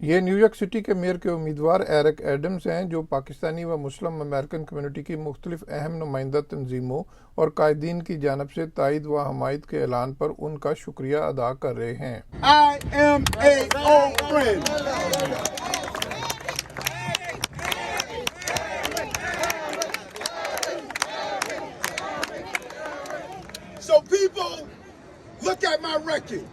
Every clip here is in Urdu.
یہ نیو یارک سٹی کے میئر کے امیدوار ایرک ایڈمز ہیں، جو پاکستانی و مسلم امریکن کمیونٹی کی مختلف اہم نمائندہ تنظیموں اور قائدین کی جانب سے تائید و حمایت کے اعلان پر ان کا شکریہ ادا کر رہے ہیں۔ I am a old friend. So people, look at my record.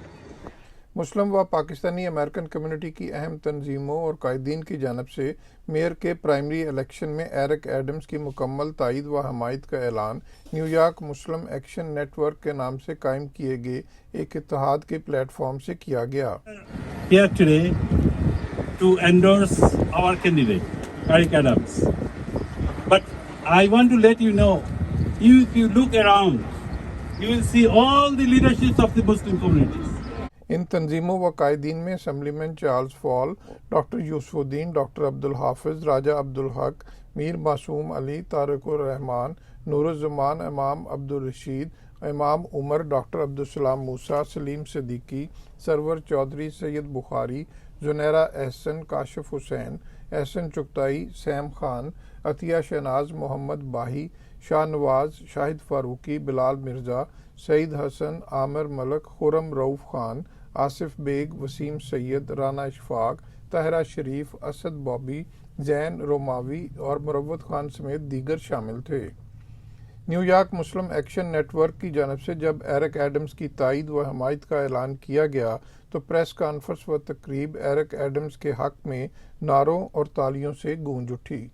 مسلم و پاکستانی امریکن کمیونٹی کی اہم تنظیموں اور قائدین کی جانب سے میئر کے پرائمری الیکشن میں ایرک ایڈمز کی مکمل تائید و حمایت کا اعلان نیو یارک مسلم ایکشن نیٹ ورک کے نام سے قائم کیے گئے ایک اتحاد کے پلیٹ فارم سے کیا گیا۔ Here today to endorse our candidate, Eric Adams. But I want to let you know, if you look around, you will see all the leaderships of the Muslim communities. ان تنظیموں و قائدین میں اسمبلی مین چارلز فال، ڈاکٹر یوسف الدین، ڈاکٹر عبدالحافظ، راجہ عبدالحق، میر معصوم علی، طارق الرحمان، نور الزمان، امام عبدالرشید، امام عمر، ڈاکٹر عبدالسلام موسیٰ، سلیم صدیقی، سرور چودھری، سید بخاری، زنیرہ احسن، کاشف حسین، احسن چغتائی، سیم خان، عطیہ شہناز، محمد باہی، شاہ نواز، شاہد فاروقی، بلال مرزا، سعید حسن، عامر ملک، خرم رؤوف خان، آصف بیگ، وسیم سید، رانا اشفاق، طاہرہ شریف، اسد بابی، زین روماوی اور مروت خان سمیت دیگر شامل تھے۔ نیو یارک مسلم ایکشن نیٹ ورک کی جانب سے جب ایرک ایڈمز کی تائید و حمایت کا اعلان کیا گیا تو پریس کانفرنس و تقریب ایرک ایڈمز کے حق میں نعروں اور تالیوں سے گونج اٹھی۔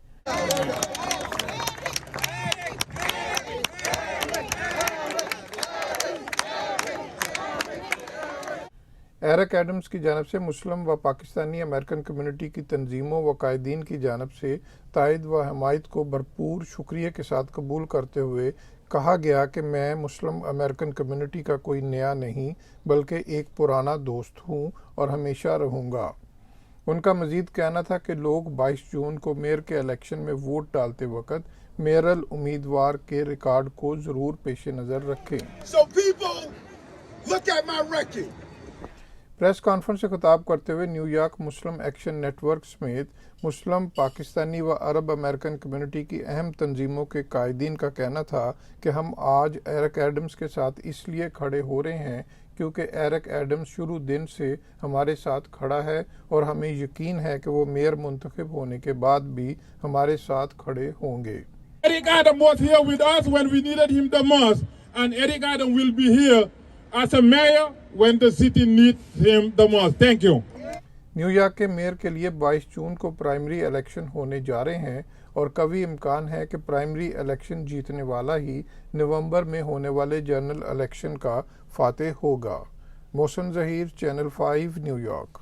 ایرک ایڈمز کی جانب سے مسلم و پاکستانی امریکن کمیونٹی کی تنظیموں و قائدین کی جانب سے تائید و حمایت کو بھرپور شکریہ کے ساتھ قبول کرتے ہوئے کہا گیا کہ میں مسلم امریکن کمیونٹی کا کوئی نیا نہیں بلکہ ایک پرانا دوست ہوں اور ہمیشہ رہوں گا۔ ان کا مزید کہنا تھا کہ لوگ 22 جون کو میئر کے الیکشن میں ووٹ ڈالتے وقت میئرل امیدوار کے ریکارڈ کو ضرور پیش نظر رکھیں۔ So people, look at my record. Press conference سے خطاب کرتے ہوئے نیو یارک مسلم ایکشن نیٹ ورک سمیت مسلم پاکستانی و عرب امریکن کمیونٹی کی اہم تنظیموں کے قائدین کا کہنا تھا کہ ہم آج ایرک ایڈمز کے ساتھ اس لیے کھڑے ہو رہے ہیں کیونکہ ایرک ایڈمز شروع دن سے ہمارے ساتھ کھڑا ہے اور ہمیں یقین ہے کہ وہ میئر منتخب ہونے کے بعد بھی ہمارے ساتھ کھڑے ہوں گے۔ Eric Adams was here with us when we needed him the most, and Eric Adams will be here as a mayor when the city needs him the most. Thank you. New York کے میئر کے لیے 22 جون کو پرائمری الیکشن ہونے جا رہے ہیں اور قوی امکان ہے کہ پرائمری الیکشن جیتنے والا ہی نومبر میں ہونے والے جنرل الیکشن کا فاتح ہوگا۔ محسن ظہیر، چینل 5 نیو یارک۔